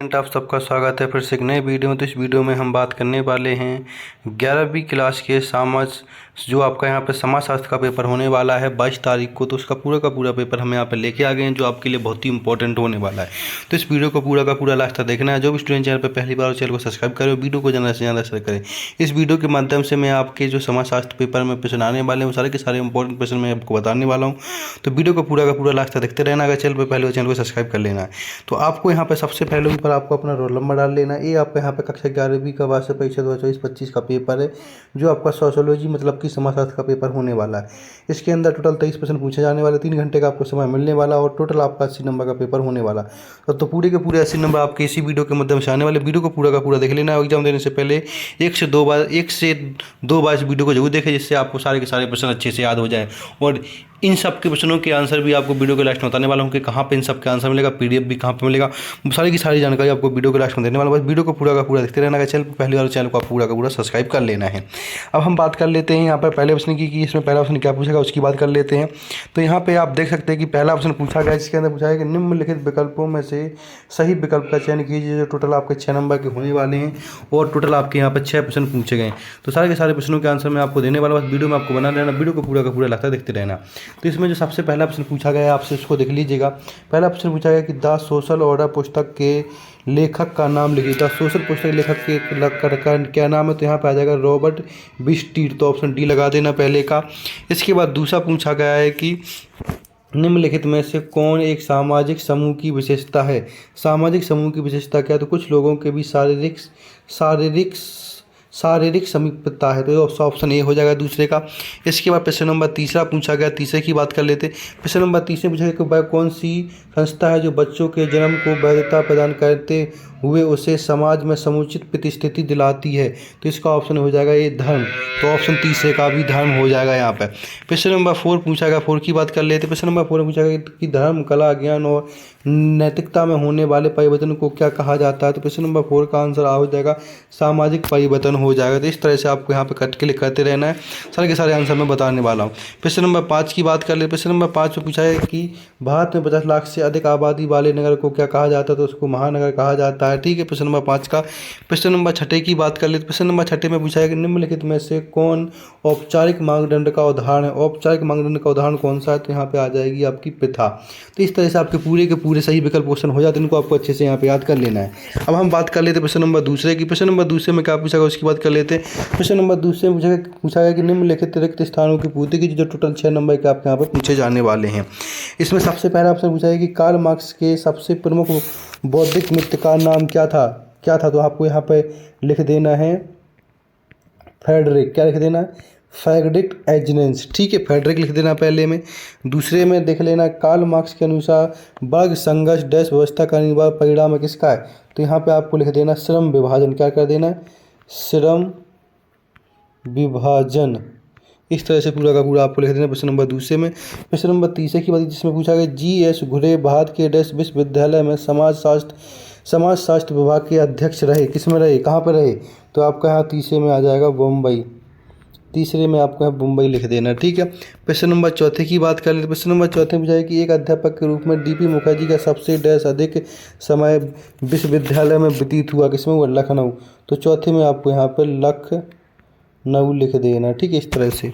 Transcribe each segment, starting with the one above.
आप सबका स्वागत है फिर से एक नए वीडियो में। तो इस वीडियो में हम बात करने वाले हैं 11वीं क्लास के समाज जो आपका यहाँ पे समाजशास्त्र का पेपर होने वाला है 22 तारीख को। तो उसका पूरा का पूरा पेपर हम यहाँ पे लेके आ गए हैं जो आपके लिए बहुत ही इंपॉर्टेंट होने वाला है। तो इस वीडियो को पूरा का पूरा लास्ट तक देखना है। जो भी स्टूडेंट चैनल पर पहली बार चैनल को सब्सक्राइब करें, वीडियो को ज़्यादा से ज़्यादा शेयर करें। इस वीडियो के माध्यम से मैं आपके जो समाजशास्त्र पेपर में प्रश्न आने वाले हैं सारे के सारे इंपॉर्टेंट प्रश्न मैं आपको बताने वाला हूँ। तो वीडियो को पूरा का पूरा लास्ट तक देखते रहना। अगर चैनल पर पहले हो चैनल को सब्सक्राइब कर लेना है। तो आपको यहाँ पर सबसे पहले ऊपर आपको अपना रोल नंबर डाल लेना है। ये आपका यहाँ पे कक्षा 11वीं का वार्षिक परीक्षा 2024-25 का पेपर है जो आपका सोशियोलॉजी मतलब कि समाजशास्त्र का पेपर होने वाला है। इसके अंदर टोटल 23 प्रश्न पूछे जाने वाले, 3 घंटे का आपको समय मिलने वाला और टोटल आपका 80 नंबर का पेपर होने वाला। तो पूरे के पूरे 80 नंबर आपके इसी वीडियो के माध्यम से आने वाले। वीडियो को पूरा का पूरा देख लेना है। एग्जाम देने से पहले 1 से 2 बार इस वीडियो को जरूर देखें जिससे आपको सारे के सारे प्रश्न अच्छे से याद हो जाए। और इन सब के प्रश्नों के आंसर भी आपको वीडियो के लास्ट में बताने वाला हूँ कि कहाँ पे इन सब के आंसर मिलेगा, पीडीएफ भी कहाँ पे मिलेगा, सारी की सारी जानकारी आपको वीडियो के लास्ट में देने वाला। बस वीडियो को पूरा का पूरा देखते रहना है। चैनल पहली बार चैनल को आप पूरा का पूरा सब्सक्राइब कर लेना है। अब हम बात कर लेते हैं यहाँ पर पहले प्रश्न की कि इसमें पहला प्रश्न क्या पूछेगा उसकी बात कर लेते हैं। तो यहाँ पे आप देख सकते हैं कि पहला प्रश्न पूछा गया जिसके अंदर पूछा है कि निम्नलिखित विकल्पों में से सही विकल्प का चयन कीजिए। जो टोटल आपके 6 नंबर के होने वाले हैं और टोटल आपके यहाँ पर 6 प्रश्न पूछे गए। तो सारे के सारे प्रश्नों के आंसर मैं आपको देने वाला। बस वीडियो में आपको बना रहना, वीडियो को पूरा का पूरा लगता देखते रहना। तो इसमें जो सबसे पहला प्रश्न पूछा गया है आपसे उसको देख लीजिएगा। पहला प्रश्न पूछा गया कि द सोशल ऑर्डर पुस्तक के लेखक का नाम लिखिए। द सोशल पुस्तक के लेखक का क्या नाम है? तो यहाँ पे आ जाएगा रॉबर्ट बिस्टीर। तो ऑप्शन डी लगा देना पहले का। इसके बाद दूसरा पूछा गया है कि निम्नलिखित में से कौन एक सामाजिक समूह की विशेषता है? सामाजिक समूह की विशेषता क्या है? तो कुछ लोगों के बीच शारीरिक समीपता है। तो ऑप्शन ए हो जाएगा दूसरे का। इसके बाद प्रश्न नंबर तीसरा पूछा गया, तीसरे की बात कर लेते हैं। प्रश्न नंबर तीसरे पूछा गया कि वह कौन सी संस्था है जो बच्चों के जन्म को वैधता प्रदान करते हुए उसे समाज में समुचित प्रतिष्ठिति दिलाती है? तो इसका ऑप्शन हो जाएगा ये धर्म। तो ऑप्शन तीसरे का भी धर्म हो जाएगा यहाँ पर। प्रश्न नंबर 4 पूछा गया, 4 की बात कर लेते हैं। प्रश्न नंबर 4 में पूछा गया कि धर्म, कला, ज्ञान और नैतिकता में होने वाले परिवर्तन को क्या कहा जाता है? तो प्रश्न नंबर 4 का आंसर हो जाएगा सामाजिक परिवर्तन हो जाएगा। तो इस तरह से आपको यहाँ पे कट के करते रहना है। सारे के सारे आंसर मैं बताने वाला हूँ। प्रश्न नंबर 5 की बात कर ले। प्रश्न नंबर 5 में पूछा है कि भारत में 50 लाख से अधिक आबादी वाले नगर को क्या कहा जाता है? तो उसको महानगर कहा जाता है। ठीक है, प्रश्न नंबर 5 का। प्रश्न नंबर 6 की बात कर ले। प्रश्न नंबर 6 में पूछा है कि निम्नलिखित में से कौन औपचारिक मानदंड का उदाहरण है? औपचारिक मानदंड का उदाहरण कौन सा है? तो यहाँ पे आ जाएगी आपकी प्रथा। तो इस तरह से आपके पूरे के पूरे सही विकल्प क्वेश्चन हो जाते हैं। इनको आपको अच्छे से यहाँ पे याद कर लेना है। अब हम बात कर लेते हैं प्रश्न नंबर दूसरे की। प्रश्न नंबर दूसरे में क्या पूछा गया उसकी बात कर लेते हैं। प्रश्न नंबर दूसरे में पूछा गया कि निम्नलिखित रिक्त स्थानों की पूर्ति की। जो टोटल 6 नंबर के आपके यहाँ पर पूछे जाने वाले हैं। इसमें सबसे पहला ऑप्शन पूछा है कि कार्ल मार्क्स के सबसे प्रमुख बौद्धिक मित्र का नाम क्या था? तो आपको यहाँ पे लिख देना है फ्रेडरिक। क्या लिख देना है? Frederick angels. ठीक है, फ्रेडरिक लिख देना पहले में। दूसरे में देख लेना कार्ल मार्क्स के अनुसार वर्ग संघर्ष डैश व्यवस्था का अनिवार्य परिणाम किसका है? तो यहाँ पे आपको लिख देना श्रम विभाजन। क्या कर देना है? श्रम विभाजन। इस तरह से पूरा का पूरा आपको लिख देना प्रश्न नंबर दूसरे में। प्रश्न नंबर तीसरे की बात जिसमें पूछा गया जी.एस. घुरे भारत के डैश विश्वविद्यालय में समाजशास्त्र विभाग के अध्यक्ष रहे। किस में रहे? कहाँ पर रहे? तो आपका यहाँ तीसरे में आ जाएगा बम्बई। तीसरे में आपको यहाँ मुंबई लिख देना। ठीक है, प्रश्न नंबर 4 की बात कर लेते। प्रश्न नंबर 4 में पूछा है कि एक अध्यापक के रूप में डीपी मुखर्जी का सबसे डैश अधिक समय विश्वविद्यालय में व्यतीत हुआ। किसमें हुआ? लखनऊ। तो चौथे में आपको यहाँ पर लखनऊ लिख देना। ठीक है, इस तरह से।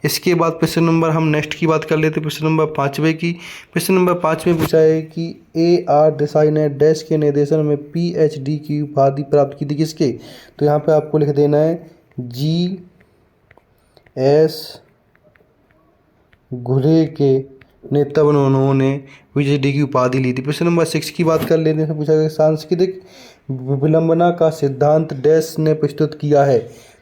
इसके बाद प्रश्न नंबर हम नेक्स्ट की बात कर लेते हैं। प्रश्न नंबर 5वें की। प्रश्न नंबर 5 में पूछा है कि A.R. देसाई ने डैश के निर्देशन में PhD की उपाधि प्राप्त की थी। किसके? तो यहाँ पे आपको लिख देना है G.S. घुरे के नेतृत्व में उन्होंने PhD की उपाधि ली थी। प्रश्न नंबर 6 की बात कर लेने से पूछा गया सांस्कृतिक विलंबना का सिद्धांत डैश ने प्रस्तुत किया है।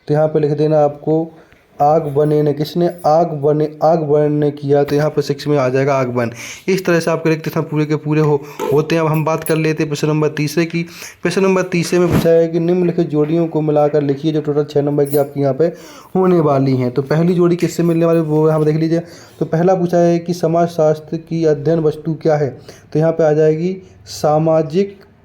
तो यहाँ पे लिख देना आपको आग बने ने। किसने? आग बने ने किया। तो यहाँ पर 6 में आ जाएगा आग बन। इस तरह से आपके रिक्त स्थान पूरे के पूरे होते हैं। अब हम बात कर लेते हैं प्रश्न नंबर तीसरे की। प्रश्न नंबर तीसरे में पूछा है कि निम्नलिखित जोड़ियों को मिलाकर लिखिए। जो टोटल 6 नंबर की आपकी यहाँ पे होने वाली हैं। तो पहली जोड़ी किससे मिलने वाली वो यहाँ पर देख लीजिए। तो पहला पूछा है कि समाजशास्त्र की अध्ययन वस्तु क्या है? तो यहाँ पर आ जाएगी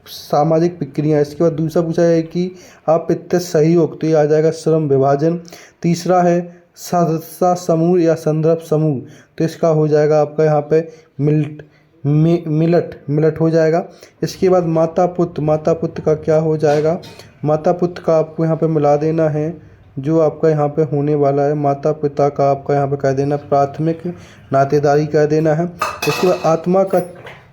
सामाजिक प्रक्रिया। इसके बाद दूसरा पूछा है कि अप्रत्यक्ष सहयोग। तो ये आ जाएगा श्रम विभाजन। तीसरा है सदस्यता समूह या संदर्भ समूह। तो इसका हो जाएगा आपका यहाँ पे मिलट हो जाएगा। इसके बाद माता पुत्र का क्या हो जाएगा, माता पुत्र का आपको यहाँ पे मिला देना है, जो आपका यहाँ पे होने वाला है माता पिता का आपका यहाँ पे कह देना प्राथमिक नातेदारी कह देना है। इसके बाद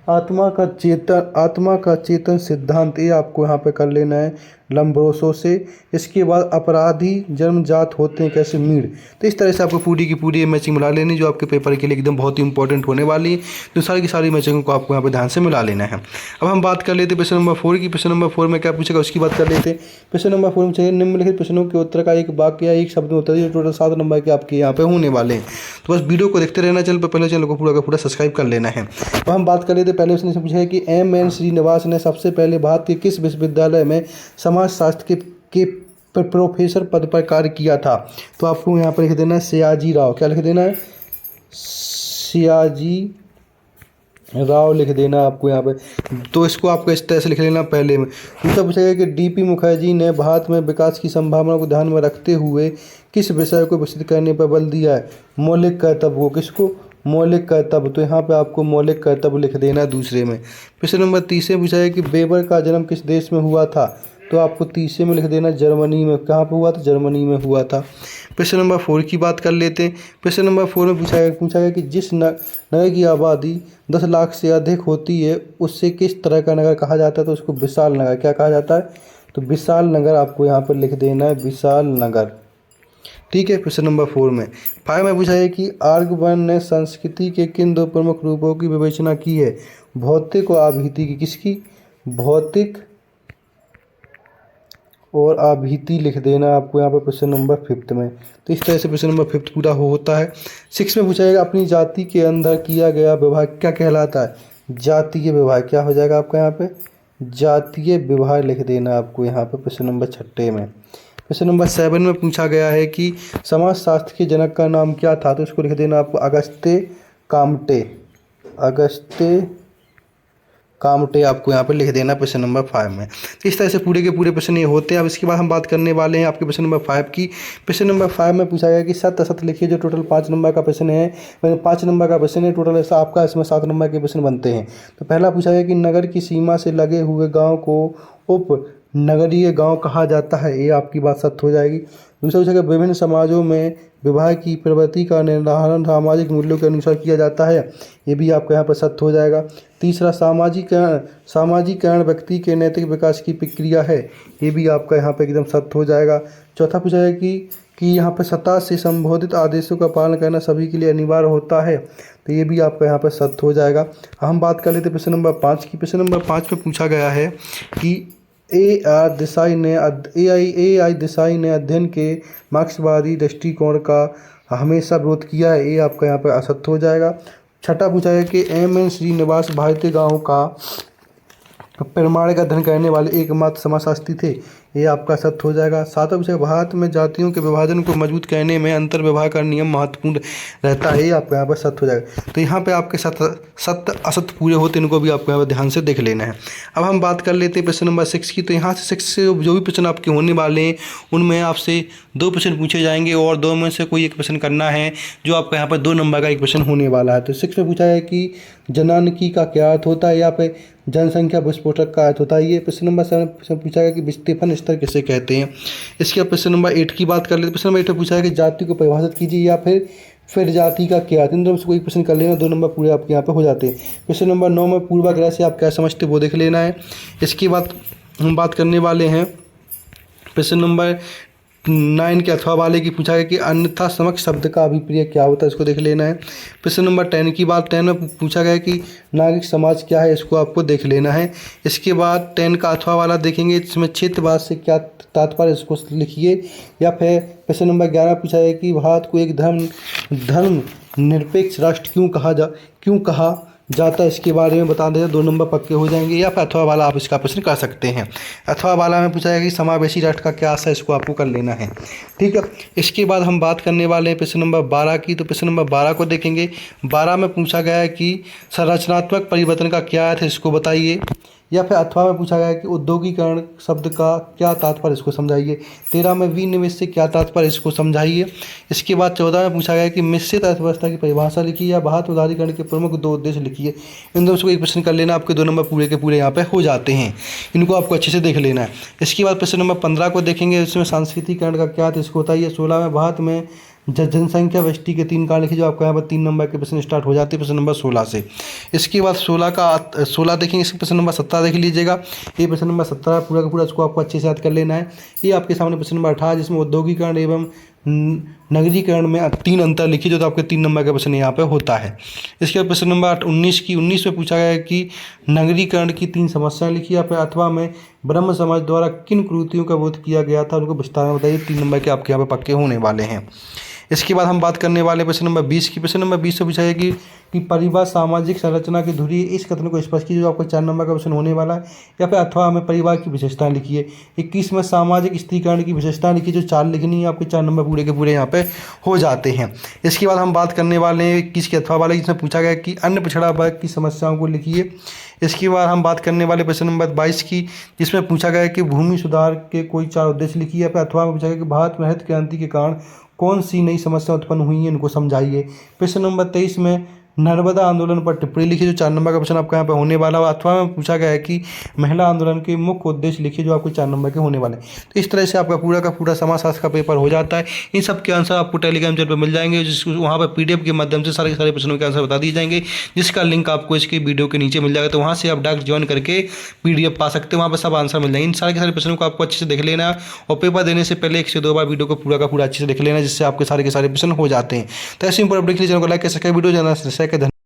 आत्मा का चेतन सिद्धांत, ये आपको यहाँ पे कर लेना है लंबरोसो से। इसके बाद अपराधी जन्मजात होते हैं कैसे, मीड़। तो इस तरह से आपको पूरी की पूरी मैचिंग मिला लेनी, जो आपके पेपर के लिए एकदम बहुत ही इंपॉर्टेंट होने वाली है। तो सारी की सारी मैचिंग को आपको यहाँ पे ध्यान से मिला लेना है। अब हम बात कर लेते हैं प्रश्न नंबर 4 की। प्रश्न नंबर 4 में क्या पूछेगा उसकी बात कर लेते हैं। प्रश्न नंबर 4 में चाहिए निम्नलिखित प्रश्नों के उत्तर का एक वाक्य या एक शब्द में उत्तर दिए। टोटल 7 नंबर के आपके यहाँ पे होने वाले हैं। तो बस वीडियो को देखते रहना, चैनल पर पहले चैनल को पूरा का पूरा सब्सक्राइब कर लेना है। अब हम बात कर लेते हैं पहले प्रश्न से पूछा है कि M.N. श्रीनिवास ने सबसे पहले भारत के किस विश्वविद्यालय में समाजशास्त्र के प्रोफेसर पद पर कार्य किया था। तो आपको यहाँ पर लिख देना है सयाजी राव। क्या लिख देना है, सयाजी राव लिख देना आपको यहाँ पे। तो इसको आपको इस तरह से लिख लेना पहले में। दूसरा पूछेगा कि D.P. मुखर्जी ने भारत में विकास की संभावना को ध्यान में रखते हुए किस विषय को विकसित करने पर बल दिया है, मौलिक कर्तव्य को। किसको, मौलिक कर्तव्य। तो यहाँ पे आपको मौलिक कर्तव्य लिख देना है दूसरे में। प्रश्न नंबर 30 पूछा है कि वेबर का जन्म किस देश में हुआ था। तो आपको तीसरे में लिख देना जर्मनी में। कहाँ पे हुआ था, जर्मनी में हुआ था। प्रश्न नंबर 4 की बात कर लेते हैं। प्रश्न नंबर 4 में पूछा गया कि जिस नगर की आबादी 10 लाख से अधिक होती है उससे किस तरह का नगर कहा जाता है। तो उसको विशाल नगर क्या कहा जाता है, तो विशाल नगर आपको यहाँ पर लिख देना है, विशाल नगर। ठीक है। प्रश्न नंबर 4 में 5 में पूछा है कि आर्गवन ने संस्कृति के किन 2 प्रमुख रूपों की विवेचना की है, भौतिक और आभीति की। किसकी, भौतिक और आभीति लिख देना आपको यहाँ पर प्रश्न नंबर 5 में। तो इस तरह से प्रश्न नंबर 5 पूरा होता है। 6 में पूछा जाएगा अपनी जाति के अंदर किया गया विवाह क्या कहलाता है, जातीय विवाह। क्या हो जाएगा आपका यहाँ पे, जातीय विवाह लिख देना आपको यहाँ पे प्रश्न नंबर 6 में। प्रश्न नंबर 7 में पूछा गया है कि समाजशास्त्र के जनक का नाम क्या था। तो इसको लिख देना आपको अगस्त्य कामटे। अगस्त्य कामटे आपको यहाँ पर लिख देना प्रश्न नंबर 5 में। तो इस तरह से पूरे के पूरे प्रश्न ये होते हैं। अब इसके बाद हम बात करने वाले हैं आपके प्रश्न नंबर 5 की। प्रश्न नंबर 5 में पूछा गया कि सत्य असत्य लिखिए, जो टोटल 5 नंबर का प्रश्न है। 5 नंबर का प्रश्न है टोटल, ऐसा आपका इसमें 7 नंबर के प्रश्न बनते हैं। तो पहला पूछा गया कि नगर की सीमा से लगे हुए गाँव को उप नगरीय गांव कहा जाता है। ये आपकी बात सत्य हो जाएगी। दूसरा पूछा गया विभिन्न समाजों में विवाह की प्रवृत्ति का निर्धारण सामाजिक मूल्यों के अनुसार किया जाता है। ये भी आपका यहाँ पर सत्य हो जाएगा। तीसरा सामाजिकरण व्यक्ति के नैतिक विकास की प्रक्रिया है। ये भी आपका यहाँ पर एकदम सत्य हो जाएगा। चौथा पूछा गया कि यहाँ पर सत्ता से संबोधित आदेशों का पालन करना सभी के लिए अनिवार्य होता है। तो ये भी आपका यहाँ पर सत्य हो जाएगा। हम बात कर लेते हैं प्रश्न नंबर 5 की। प्रश्न नंबर 5 में पूछा गया है कि AI देसाई ने अध्ययन के मार्क्सवादी दृष्टिकोण का हमेशा विरोध किया है। ये आपका यहाँ पर असत्य हो जाएगा। छठा पूछा है कि M.N. श्रीनिवास भारतीय गाँव का प्रमाणिक अध्ययन करने वाले एकमात्र समाजशास्त्री थे। ये आपका सत्य हो जाएगा। सातवां विषय भारत में जातियों के विभाजन को मजबूत करने में अंतर व्यवहार का नियम महत्वपूर्ण रहता है। ये आपको यहाँ पर सत्य हो जाएगा। तो यहाँ पे आपके सत्य असत्य पूरे होते हैं, इनको भी आपको यहाँ पर ध्यान से देख लेना है। अब हम बात कर लेते हैं प्रश्न नंबर 6 की। तो यहाँ से 6 से जो भी प्रश्न आपके होने वाले हैं उनमें आपसे 2 प्रश्न पूछे जाएंगे और 2 में से कोई एक प्रश्न करना है, जो आपका यहाँ पर 2 नंबर का एक प्रश्न होने वाला है। तो 6 में पूछा है कि जनानकी का क्या अर्थ होता है, यहाँ पे जनसंख्या विस्फोटक का अर्थ होता है। ये प्रश्न नंबर 7 पूछा गया कि विस्थापन स्तर किसे कहते हैं। इसके बाद प्रश्न नंबर 8 की बात कर लेते हैं। प्रश्न नंबर 8 में पूछा है कि जाति को परिभाषित कीजिए या फिर जाति का क्या अर्थ। इन दोनों से कोई प्रश्न कर लेना, 2 नंबर पूरे आपके यहाँ पे हो जाते हैं। प्रश्न नंबर 9 में पूर्वाग्रह से आप क्या समझते वो देख लेना है। इसके बाद हम बात करने वाले हैं प्रश्न नंबर 9 के अथवा वाले की। पूछा गया कि अन्यथा समक्ष शब्द का अभिप्राय क्या होता है, इसको देख लेना है। प्रश्न नंबर 10 की बात 10 में पूछा गया कि नागरिक समाज क्या है, इसको आपको देख लेना है। इसके बाद 10 का अथवा वाला देखेंगे, इसमें क्षेत्रवाद से क्या तात्पर्य, इसको लिखिए। या फिर प्रश्न नंबर 11 पूछा गया कि भारत को एक धर्म निरपेक्ष राष्ट्र क्यों कहा जाता है, इसके बारे में बता दें, 2 नंबर पक्के हो जाएंगे। या फिर अथवा वाला आप इसका प्रश्न कर सकते हैं। अथवा वाला में पूछा जाएगा कि समावेशी राष्ट्र का क्या अर्थ है, इसको आपको कर लेना है। ठीक है। इसके बाद हम बात करने वाले हैं प्रश्न नंबर 12 की। तो प्रश्न नंबर 12 को देखेंगे। 12 में पूछा गया है कि संरचनात्मक परिवर्तन का क्या अर्थ है, इसको बताइए। या फिर अथवा में पूछा गया है कि औद्योगिकरण शब्द का क्या तात्पर्य, इसको समझाइए। 13 में विनिवेश से क्या तात्पर्य, इसको समझाइए। इसके बाद 14 में पूछा गया है कि मिश्रित अर्थव्यवस्था की परिभाषा लिखिए या बाह्य उदारीकरण के प्रमुख 2 उद्देश्य लिखिए। इन दोनों को एक प्रश्न कर लेना, आपके 2 नंबर पूरे के पूरे यहाँ पे हो जाते हैं। इनको आपको अच्छे से देख लेना है। इसके बाद प्रश्न नंबर 15 को देखेंगे, इसमें सांस्कृतिकरण का क्या अर्थ, इसको होता है। 16 में भारत में जनसंख्या वृद्धि के 3 कारण लिखिए, जो आपको यहाँ पर 3 नंबर के प्रश्न स्टार्ट हो जाते हैं प्रश्न नंबर 16 से। इसके बाद 16 देखेंगे, इसके प्रश्न नंबर 17 देख लीजिएगा। ये प्रश्न नंबर 17 पूरा का पूरा, इसको आपको अच्छे से याद कर लेना है। ये आपके सामने प्रश्न नंबर 18, जिसमें औद्योगिकरण एवं नगरीकरण में 3 अंतर लिखिए, जो तो आपके 3 नंबर का प्रश्न यहाँ पे होता है। इसके बाद प्रश्न नंबर 19 में पूछा गया है कि नगरीकरण की 3 समस्याएं लिखिए, या फिर अथवा में ब्रह्म समाज द्वारा किन कुरीतियों का विरोध किया गया था, उनको विस्तार में बताइए। 3 नंबर के आपके यहाँ पे पक्के होने वाले हैं। इसके बाद हम बात करने वाले प्रश्न नंबर 20 की। प्रश्न नंबर 20 से पूछा है कि परिवार सामाजिक संरचना की धुरी, इस कथन को स्पष्ट कीजिए, जो आपको 4 नंबर का प्रश्न होने वाला है। या फिर अथवा हमें परिवार की विशेषताएं लिखिए। 21 में सामाजिक स्त्रीकरण की विशेषताएं लिखिए, जो 4 लिखनी है, आपके 4 नंबर पूरे के पूरे यहाँ पे हो जाते हैं। इसके बाद हम बात करने वाले हैं 21 के अथवा वाले, जिसमें पूछा गया कि अन्य पिछड़ा वर्ग की समस्याओं को लिखिए। इसके बाद हम बात करने वाले प्रश्न नंबर 22 की, जिसमें पूछा गया है कि भूमि सुधार के कोई 4 उद्देश्य लिखिए। या फिर अथवा में पूछा गया कि भारत में हरित क्रांति के कारण कौन सी नई समस्या उत्पन्न हुई है, इनको समझाइए। प्रश्न नंबर 23 में नर्मदा आंदोलन पर टिप्पणी लिखिए, जो 4 नंबर का प्रश्न आपका यहाँ पे होने वाला है। अथवा में पूछा गया है कि महिला आंदोलन के मुख्य उद्देश्य लिखिए, जो आपको 4 नंबर के होने वाले हैं। तो इस तरह से आपका पूरा का पूरा समाजशास्त्र का पेपर हो जाता है। इन सब के आंसर आपको टेलीग्राम चैनल पर मिल जाएंगे, जिसको वहाँ पर PDF के माध्यम से सारे के सारे प्रश्नों के आंसर बता दिए जाएंगे, जिसका लिंक आपको इसके वीडियो के नीचे मिल जाएगा। तो वहाँ से आप डायरेक्ट ज्वाइन करके PDF पा सकते हो, वहाँ पर सब आंसर मिल जाएंगे। इन सारे के सारे प्रश्नों को आपको अच्छे से देख लेना, और पेपर देने से पहले 1 से 2 बार वीडियो को पूरा का पूरा अच्छे से देख लेना, जिससे आपके सारे के सारे प्रश्न हो जाते हैं। तो ऐसे इंपॉर्टेंट अपडेट के लिए चैनल को लाइक कर सके, वीडियो जाना शेयर कर।